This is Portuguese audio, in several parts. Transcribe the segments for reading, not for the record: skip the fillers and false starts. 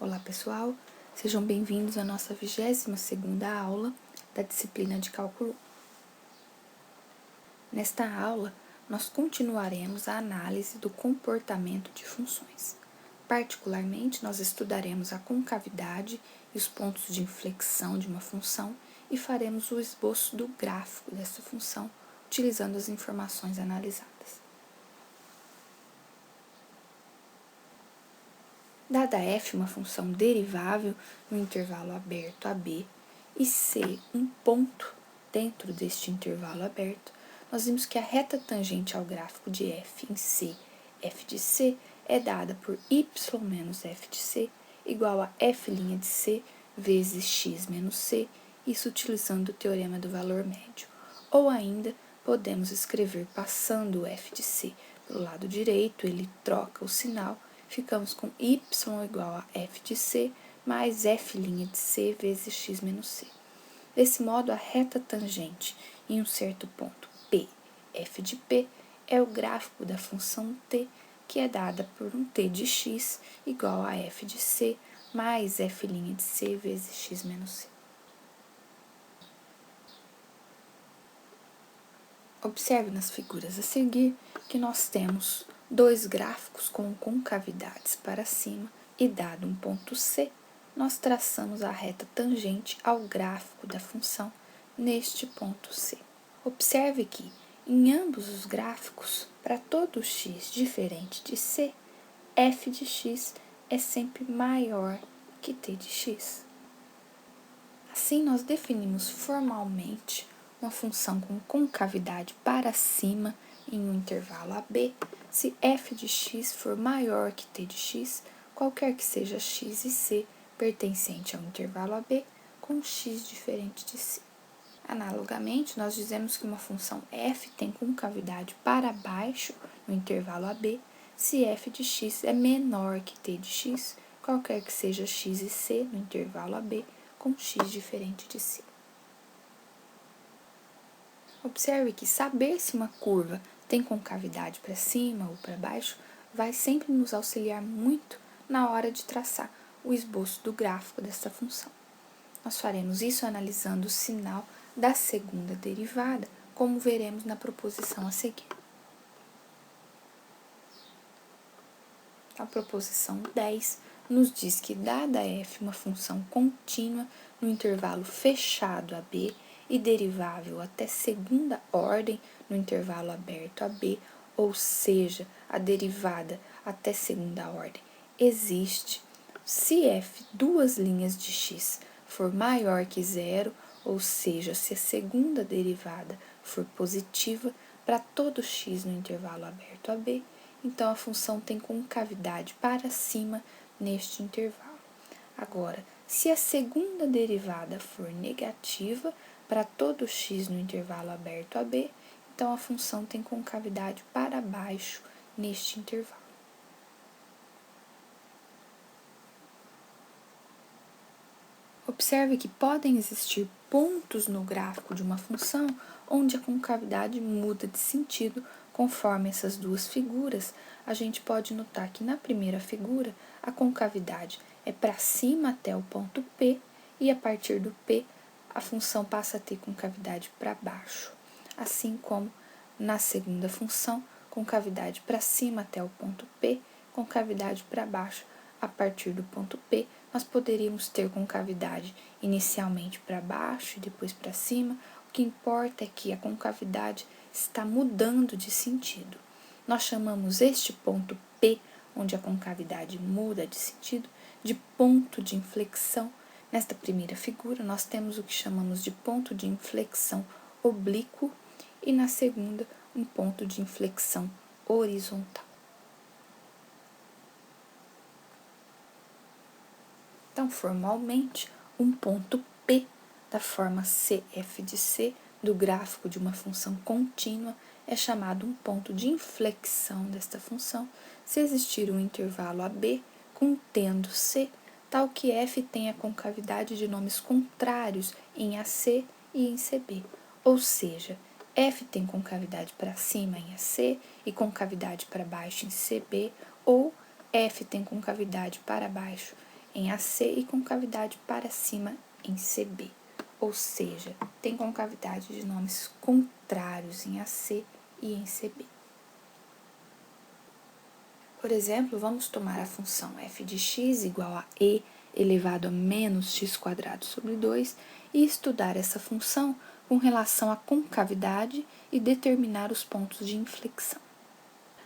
Olá pessoal, sejam bem-vindos à nossa 22ª aula da disciplina de Cálculo 1. Nesta aula, nós continuaremos a análise do comportamento de funções. Particularmente, nós estudaremos a concavidade e os pontos de inflexão de uma função e faremos o esboço do gráfico dessa função, utilizando as informações analisadas. Dada f uma função derivável no intervalo aberto AB e C um ponto dentro deste intervalo aberto, nós vimos que a reta tangente ao gráfico de f em C, f de C, é dada por y menos f de C igual a f' de C vezes x menos C, isso utilizando o teorema do valor médio. Ou ainda, podemos escrever passando o f de C para o lado direito, ele troca o sinal, ficamos com y igual a f de C mais f' de C vezes x menos C. Desse modo, a reta tangente em um certo ponto P, f de P, é o gráfico da função t, que é dada por um t de x igual a f de C mais f' de C vezes x menos C. Observe nas figuras a seguir que nós temos dois gráficos com concavidades para cima e dado um ponto C, nós traçamos a reta tangente ao gráfico da função neste ponto C. Observe que, em ambos os gráficos, para todo x diferente de C, f de x é sempre maior que t de x. Assim, nós definimos formalmente uma função com concavidade para cima em um intervalo AB, se f de x for maior que t de x, qualquer que seja x e c pertencente ao intervalo AB, com x diferente de c. Analogamente, nós dizemos que uma função f tem concavidade para baixo no intervalo AB, se f de x é menor que t de x, qualquer que seja x e c no intervalo AB, com x diferente de c. Observe que saber se uma curva tem concavidade para cima ou para baixo vai sempre nos auxiliar muito na hora de traçar o esboço do gráfico desta função. Nós faremos isso analisando o sinal da segunda derivada, como veremos na proposição a seguir. A proposição 10 nos diz que, dada f uma função contínua no intervalo fechado AB e derivável até segunda ordem no intervalo aberto AB, ou seja, a derivada até segunda ordem existe, se f duas linhas de x for maior que zero, ou seja, se a segunda derivada for positiva para todo x no intervalo aberto AB, então a função tem concavidade para cima neste intervalo. Agora, se a segunda derivada for negativa para todo x no intervalo aberto AB, então a função tem concavidade para baixo neste intervalo. Observe que podem existir pontos no gráfico de uma função onde a concavidade muda de sentido conforme essas duas figuras. A gente pode notar que na primeira figura a concavidade é para cima até o ponto P e a partir do P a função passa a ter concavidade para baixo. Assim como na segunda função, concavidade para cima até o ponto P, concavidade para baixo a partir do ponto P, nós poderíamos ter concavidade inicialmente para baixo e depois para cima. O que importa é que a concavidade está mudando de sentido. Nós chamamos este ponto P, onde a concavidade muda de sentido, de ponto de inflexão. Nesta primeira figura, nós temos o que chamamos de ponto de inflexão oblíquo e na segunda, um ponto de inflexão horizontal. Então, formalmente, um ponto P da forma CF de C do gráfico de uma função contínua é chamado um ponto de inflexão desta função se existir um intervalo AB contendo C, tal que F tenha concavidade de nomes contrários em AC e em CB, ou seja, F tem concavidade para cima em AC e concavidade para baixo em CB, ou F tem concavidade para baixo em AC e concavidade para cima em CB. Ou seja, tem concavidade de nomes contrários em AC e em CB. Por exemplo, vamos tomar a função f de x igual a e elevado a menos x quadrado sobre 2 e estudar essa função com relação à concavidade e determinar os pontos de inflexão.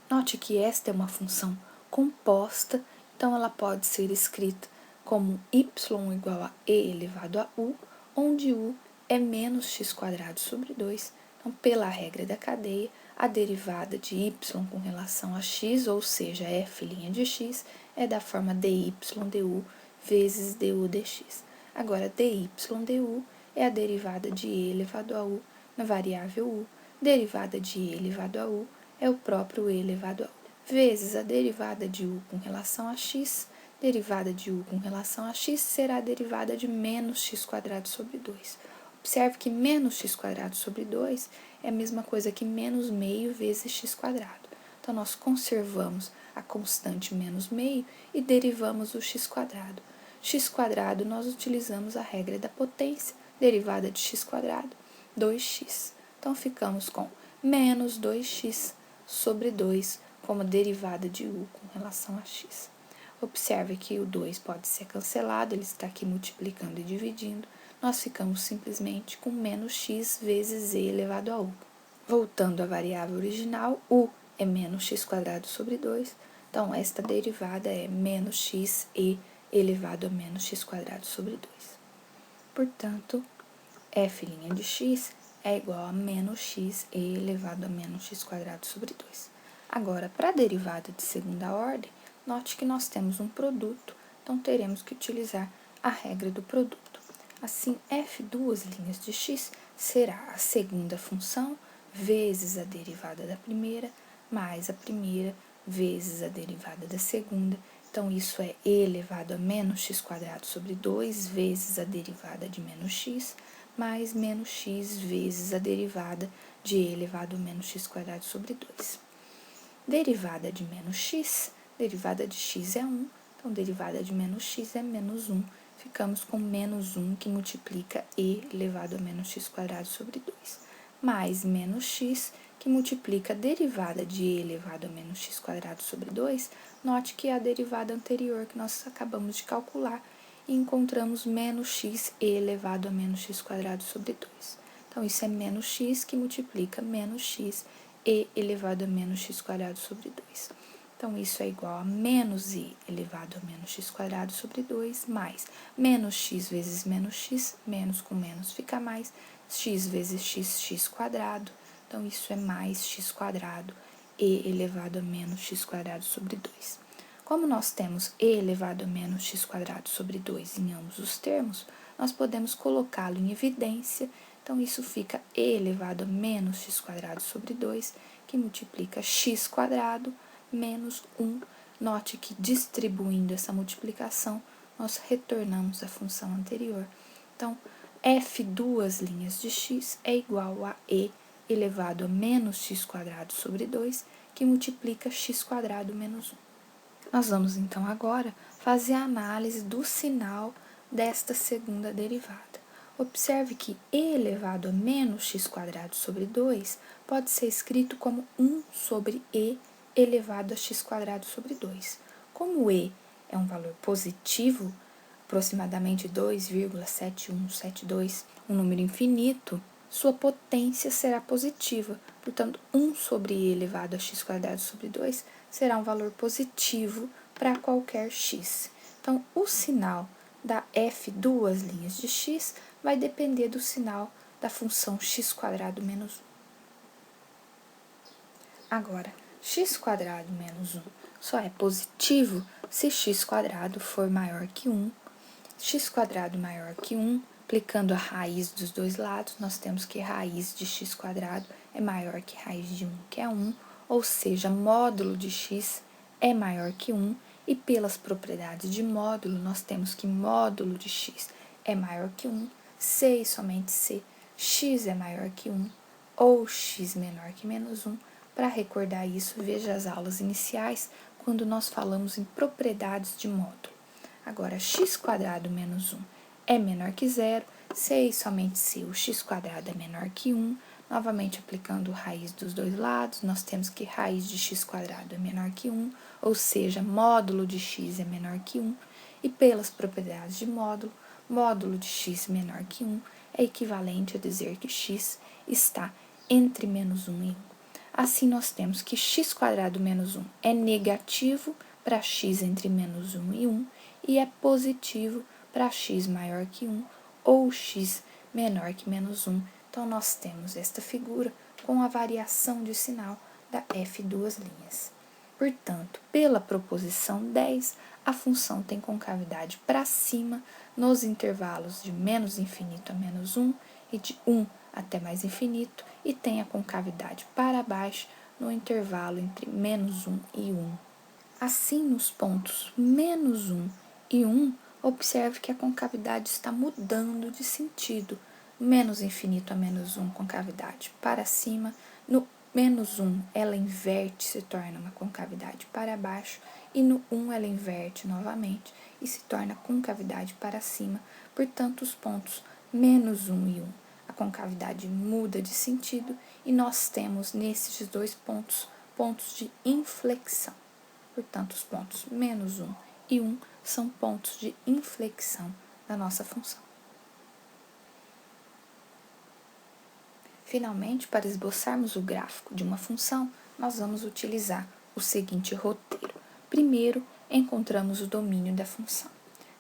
Note que esta é uma função composta, então ela pode ser escrita como y igual a e elevado a u, onde u é menos x quadrado sobre 2. Então, pela regra da cadeia, a derivada de y com relação a x, ou seja, f' de x, é da forma dy du vezes du dx. Agora, dy du é a derivada de e elevado a u na variável u, derivada de e elevado a u é o próprio e elevado a u, vezes a derivada de u com relação a x, derivada de u com relação a x será a derivada de menos x quadrado sobre 2. Observe que menos x quadrado sobre 2 é a mesma coisa que menos meio vezes x quadrado. Então, nós conservamos a constante menos meio e derivamos o x quadrado. X quadrado, nós utilizamos a regra da potência, derivada de x quadrado, 2x. Então, ficamos com menos 2x sobre 2 como derivada de u com relação a x. Observe que o 2 pode ser cancelado, ele está aqui multiplicando e dividindo. Nós ficamos simplesmente com menos x vezes e elevado a u. Voltando à variável original, u é menos x quadrado sobre 2. Então, esta derivada é menos x e elevado a menos x quadrado sobre 2. Portanto, f' de x é igual a menos x e elevado a menos x quadrado sobre 2. Agora, para a derivada de segunda ordem, note que nós temos um produto, então teremos que utilizar a regra do produto. Assim, f duas linhas de x será a segunda função vezes a derivada da primeira, mais a primeira vezes a derivada da segunda. Então, isso é e elevado a menos x quadrado sobre 2 vezes a derivada de menos x, mais menos x vezes a derivada de e elevado a menos x quadrado sobre 2. Derivada de menos x, derivada de x é 1, então derivada de menos x é menos 1. Ficamos com menos 1 que multiplica e elevado a menos x quadrado sobre 2, mais menos x que multiplica a derivada de e elevado a menos x quadrado sobre 2. Note que é a derivada anterior que nós acabamos de calcular e encontramos menos x e elevado a menos x quadrado sobre 2. Então, isso é menos x que multiplica menos x e elevado a menos x quadrado sobre 2. Então, isso é igual a menos i elevado a menos x quadrado sobre 2, mais menos x vezes menos x, menos com menos fica mais, x vezes x, x quadrado. Então, isso é mais x quadrado e elevado a menos x quadrado sobre 2. Como nós temos e elevado a menos x quadrado sobre 2 em ambos os termos, nós podemos colocá-lo em evidência. Então, isso fica e elevado a menos x quadrado sobre 2, que multiplica x quadrado menos 1. Note que distribuindo essa multiplicação, nós retornamos à função anterior. Então, f duas linhas de x é igual a e elevado a menos x quadrado sobre 2, que multiplica x quadrado menos 1. Nós vamos, então, agora fazer a análise do sinal desta segunda derivada. Observe que e elevado a menos x quadrado sobre 2 pode ser escrito como 1 sobre e elevado a x quadrado sobre 2. Como e é um valor positivo, aproximadamente 2,7172, um número infinito, sua potência será positiva. Portanto, 1 sobre e elevado a x quadrado sobre 2 será um valor positivo para qualquer x. Então, o sinal da f duas linhas de x vai depender do sinal da função x quadrado menos 1. Agora, x quadrado menos 1 só é positivo se x quadrado for maior que 1. X quadrado maior que 1, aplicando a raiz dos dois lados, nós temos que raiz de x quadrado é maior que raiz de 1, que é 1, ou seja, módulo de x é maior que 1, e pelas propriedades de módulo, nós temos que módulo de x é maior que 1, se e somente se x é maior que 1, ou x menor que menos 1. Para recordar isso, veja as aulas iniciais, quando nós falamos em propriedades de módulo. Agora, x² menos 1 é menor que zero, se e somente se o x² é menor que 1, novamente aplicando raiz dos dois lados, nós temos que raiz de x² é menor que 1, ou seja, módulo de x é menor que 1, e pelas propriedades de módulo, módulo de x menor que 1 é equivalente a dizer que x está entre menos 1 e 1. Assim, nós temos que x² menos 1 é negativo para x entre menos 1 e 1 e é positivo para x maior que 1 ou x menor que menos 1. Então, nós temos esta figura com a variação de sinal da f duas linhas. Portanto, pela proposição 10, a função tem concavidade para cima nos intervalos de menos infinito a menos 1 e de 1 até mais infinito, e tem a concavidade para baixo no intervalo entre menos 1 e 1. Assim, nos pontos menos 1 e 1, observe que a concavidade está mudando de sentido. Menos infinito a menos 1, concavidade para cima. No menos 1, ela inverte, se torna uma concavidade para baixo. E no 1, ela inverte novamente e se torna concavidade para cima. Portanto, os pontos menos 1 e 1, a concavidade muda de sentido e nós temos nesses dois pontos, pontos de inflexão. Portanto, os pontos menos 1 e 1 são pontos de inflexão da nossa função. Finalmente, para esboçarmos o gráfico de uma função, nós vamos utilizar o seguinte roteiro. Primeiro, encontramos o domínio da função.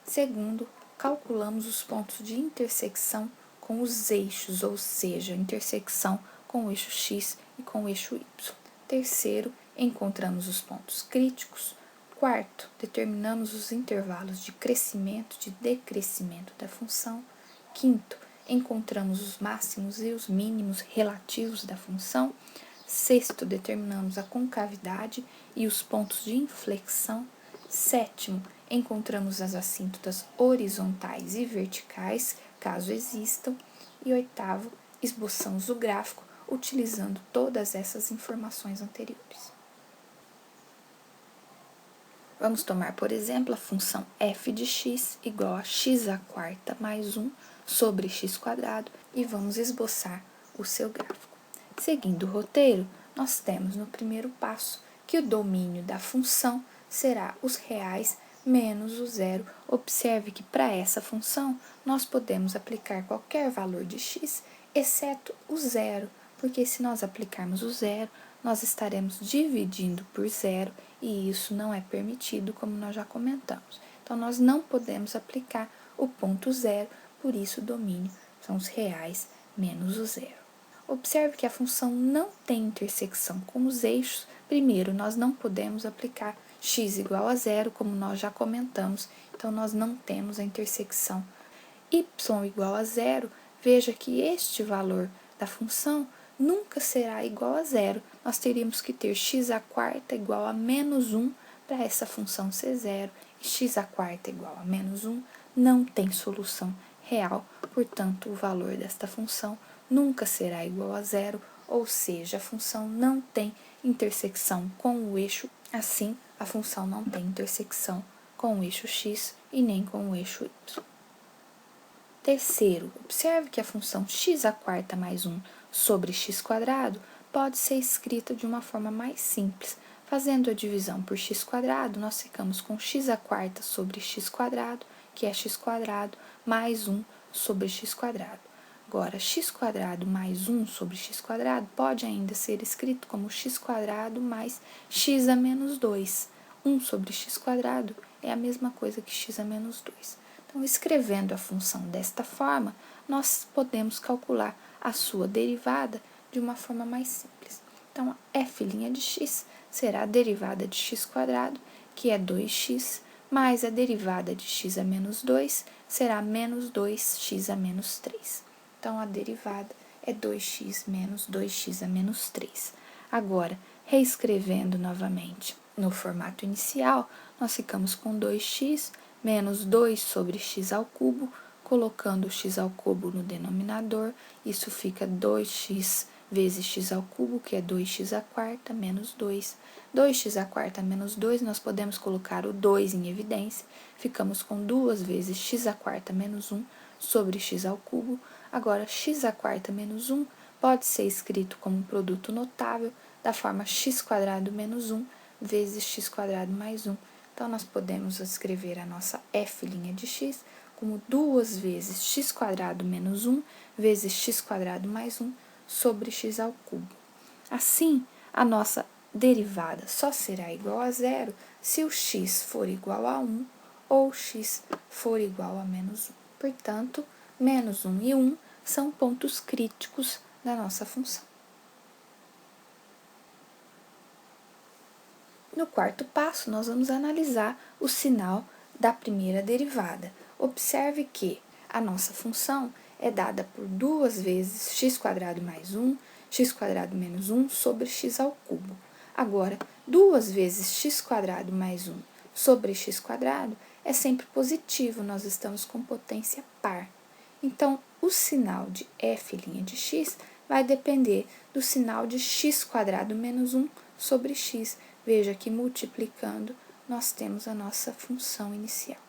Segundo, calculamos os pontos de intersecção com os eixos, ou seja, intersecção com o eixo x e com o eixo y. Terceiro, encontramos os pontos críticos. Quarto, determinamos os intervalos de crescimento e de decrescimento da função. Quinto, encontramos os máximos e os mínimos relativos da função. Sexto, determinamos a concavidade e os pontos de inflexão. Sétimo, encontramos as assíntotas horizontais e verticais, caso existam. E oitavo, esboçamos o gráfico utilizando todas essas informações anteriores. Vamos tomar, por exemplo, a função f de x igual a x² mais 1 sobre x² e vamos esboçar o seu gráfico. Seguindo o roteiro, nós temos no primeiro passo que o domínio da função será os reais menos o zero. Observe que para essa função nós podemos aplicar qualquer valor de x, exceto o zero, porque se nós aplicarmos o zero, nós estaremos dividindo por zero e isso não é permitido, como nós já comentamos. Então, nós não podemos aplicar o ponto zero, por isso o domínio são os reais menos o zero. Observe que a função não tem intersecção com os eixos. Primeiro, nós não podemos aplicar x igual a zero, como nós já comentamos, então nós não temos a intersecção. Y igual a zero, veja que este valor da função nunca será igual a zero. Nós teríamos que ter x² igual a menos 1 para essa função ser zero. E x² igual a menos 1 não tem solução real, portanto, o valor desta função nunca será igual a zero, ou seja, a função não tem intersecção com o eixo, assim, a função não tem intersecção com o eixo x e nem com o eixo y. Terceiro, observe que a função x² mais 1 sobre x² pode ser escrita de uma forma mais simples. Fazendo a divisão por x², nós ficamos com x² sobre x², que é x² mais 1 sobre x². Agora, x² mais 1 sobre x² pode ainda ser escrito como x² mais x a menos 2. 1 sobre x² é a mesma coisa que x a menos 2. Então, escrevendo a função desta forma, nós podemos calcular a sua derivada de uma forma mais simples. Então, a f' de x será a derivada de x², que é 2x, mais a derivada de x a menos 2 será menos 2x a menos 3. Então, a derivada é 2x menos 2x a menos 3. Agora, reescrevendo novamente no formato inicial, nós ficamos com 2x menos 2 sobre x ao cubo, colocando o x ao cubo no denominador, isso fica 2x vezes x ao cubo, que é 2x² menos 2. 2x² menos 2, nós podemos colocar o 2 em evidência. Ficamos com 2 vezes x² menos 1 sobre x ao cubo. Agora, x² menos 1 pode ser escrito como um produto notável da forma x² menos 1 vezes x² mais 1. Então, nós podemos escrever a nossa f' de x como 2 vezes x² menos 1 vezes x² mais 1 sobre x ao cubo. Assim, a nossa derivada só será igual a zero se o x for igual a 1 ou x for igual a menos 1. Portanto, menos 1 e 1 são pontos críticos da nossa função. No quarto passo, nós vamos analisar o sinal da primeira derivada. Observe que a nossa função é dada por 2 vezes x² mais 1, x² menos 1 sobre x ao cubo. Agora, 2 vezes x² mais 1 sobre x² é sempre positivo, nós estamos com potência par. Então, o sinal de f' de x vai depender do sinal de x² menos 1 sobre x. Veja que multiplicando, nós temos a nossa função inicial.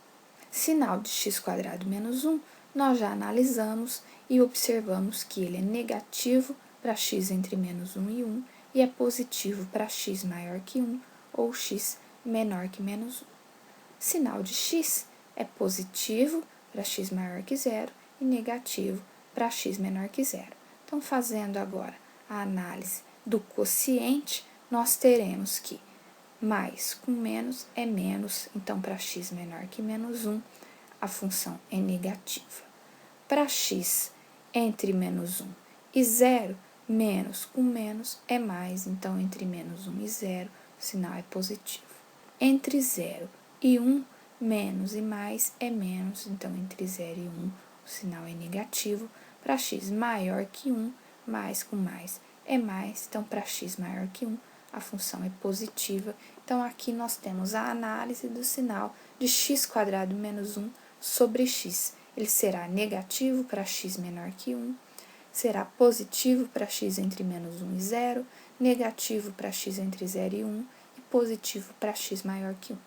Sinal de x² menos 1, nós já analisamos e observamos que ele é negativo para x entre menos 1 e 1 e é positivo para x maior que 1 ou x menor que menos 1. Sinal de x é positivo para x maior que 0 e negativo para x menor que 0. Então, fazendo agora a análise do quociente, nós teremos que mais com menos é menos, então para x menor que menos 1, a função é negativa. Para x entre menos 1 e 0, menos com menos é mais, então entre menos 1 e 0, o sinal é positivo. Entre 0 e 1, menos e mais é menos, então entre 0 e 1, o sinal é negativo. Para x maior que 1, mais com mais é mais, então para x maior que 1, a função é positiva. Então, aqui nós temos a análise do sinal de x² menos 1 sobre x. Ele será negativo para x menor que 1, será positivo para x entre menos 1 e 0, negativo para x entre 0 e 1 e positivo para x maior que 1.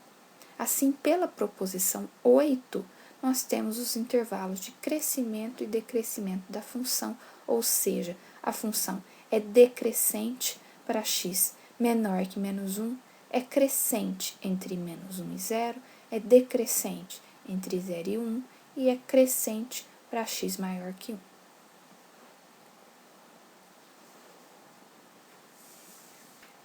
Assim, pela proposição 8, nós temos os intervalos de crescimento e decrescimento da função, ou seja, a função é decrescente para x menor que menos 1, é crescente entre menos 1 e 0, é decrescente entre 0 e 1 e é crescente para x maior que 1.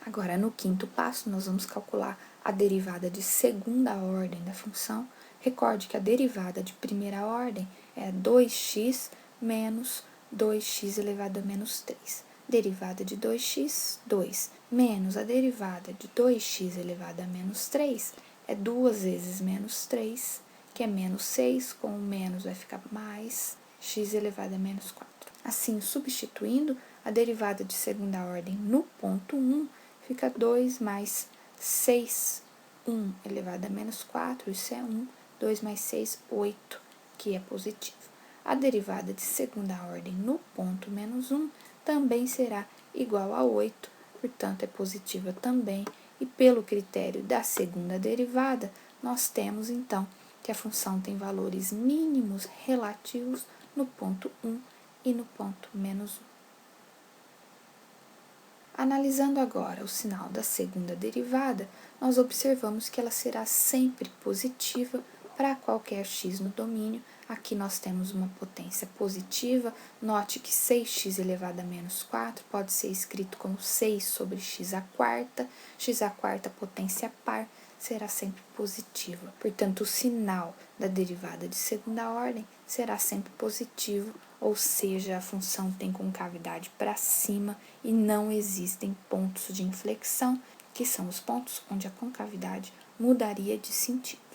Agora, no quinto passo, nós vamos calcular a derivada de segunda ordem da função. Recorde que a derivada de primeira ordem é 2x menos 2x elevado a menos 3. Derivada de 2x, 2, menos a derivada de 2x elevado a menos 3 é 2 vezes menos 3, que é menos 6, com o menos vai ficar mais x elevado a menos 4. Assim, substituindo a derivada de segunda ordem no ponto 1, fica 2 mais 6, 1 elevado a menos 4, isso é 1, 2 mais 6, 8, que é positivo. A derivada de segunda ordem no ponto menos 1 também será igual a 8, portanto, é positiva também. E pelo critério da segunda derivada, nós temos, então, que a função tem valores mínimos relativos no ponto 1 e no ponto menos 1. Analisando agora o sinal da segunda derivada, nós observamos que ela será sempre positiva para qualquer x no domínio. Aqui nós temos uma potência positiva. Note que 6x elevado a menos 4 pode ser escrito como 6 sobre x à quarta. X à quarta, potência par, será sempre positiva. Portanto, o sinal da derivada de segunda ordem será sempre positivo, ou seja, a função tem concavidade para cima e não existem pontos de inflexão, que são os pontos onde a concavidade mudaria de sentido.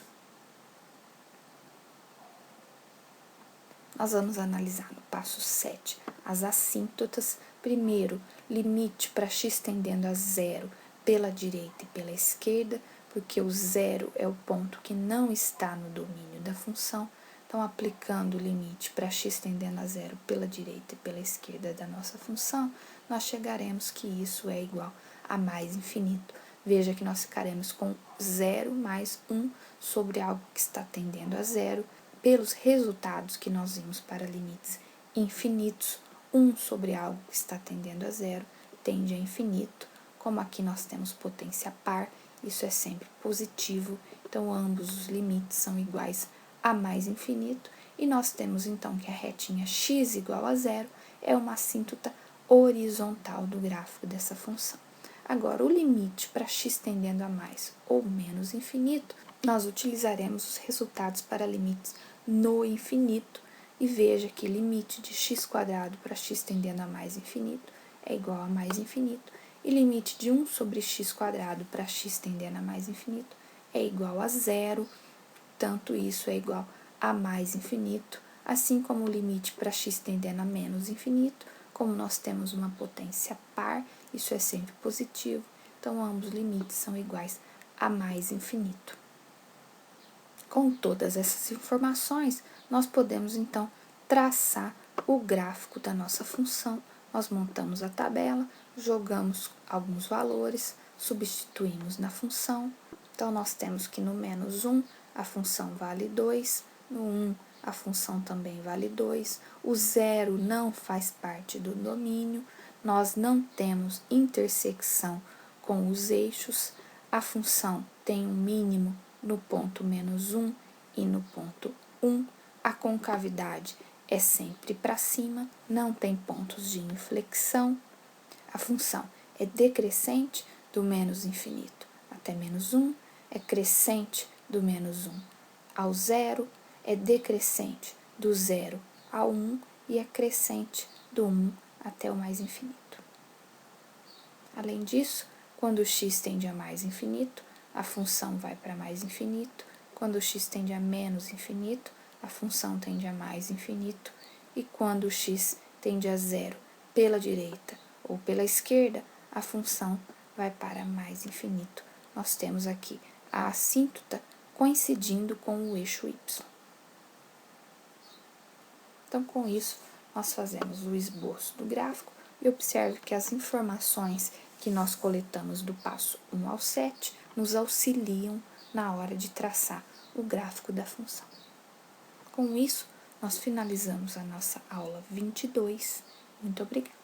Nós vamos analisar no passo 7 as assíntotas. Primeiro, limite para x tendendo a 0 pela direita e pela esquerda, porque o 0 é o ponto que não está no domínio da função. Então, aplicando o limite para x tendendo a zero pela direita e pela esquerda da nossa função, nós chegaremos que isso é igual a mais infinito. Veja que nós ficaremos com 0 mais 1 sobre algo que está tendendo a zero, pelos resultados que nós vimos para limites infinitos, 1 sobre algo que está tendendo a zero tende a infinito. Como aqui nós temos potência par, isso é sempre positivo, então ambos os limites são iguais a mais infinito, e nós temos então que a retinha x igual a zero é uma assíntota horizontal do gráfico dessa função. Agora, o limite para x tendendo a mais ou menos infinito, nós utilizaremos os resultados para limites no infinito, e veja que limite de x² para x tendendo a mais infinito é igual a mais infinito, e limite de 1 sobre x² para x tendendo a mais infinito é igual a zero, tanto isso é igual a mais infinito, assim como o limite para x tendendo a menos infinito, como nós temos uma potência par, isso é sempre positivo, então ambos os limites são iguais a mais infinito. Com todas essas informações, nós podemos então traçar o gráfico da nossa função. Nós montamos a tabela, jogamos alguns valores, substituímos na função. Então, nós temos que no menos 1 a função vale 2, no 1 a função também vale 2, o zero não faz parte do domínio, nós não temos intersecção com os eixos, a função tem um mínimo no ponto menos 1 e no ponto 1, a concavidade é sempre para cima, não tem pontos de inflexão, a função é decrescente do menos infinito até menos 1, é crescente do menos 1 ao zero, é decrescente do zero ao 1 e é crescente do 1 até o mais infinito. Além disso, quando x tende a mais infinito, a função vai para mais infinito, quando x tende a menos infinito, a função tende a mais infinito, e quando x tende a zero pela direita ou pela esquerda, a função vai para mais infinito. Nós temos aqui a assíntota coincidindo com o eixo y. Então, com isso, nós fazemos o esboço do gráfico e observe que as informações que nós coletamos do passo 1 ao 7 nos auxiliam na hora de traçar o gráfico da função. Com isso, nós finalizamos a nossa aula 22. Muito obrigada.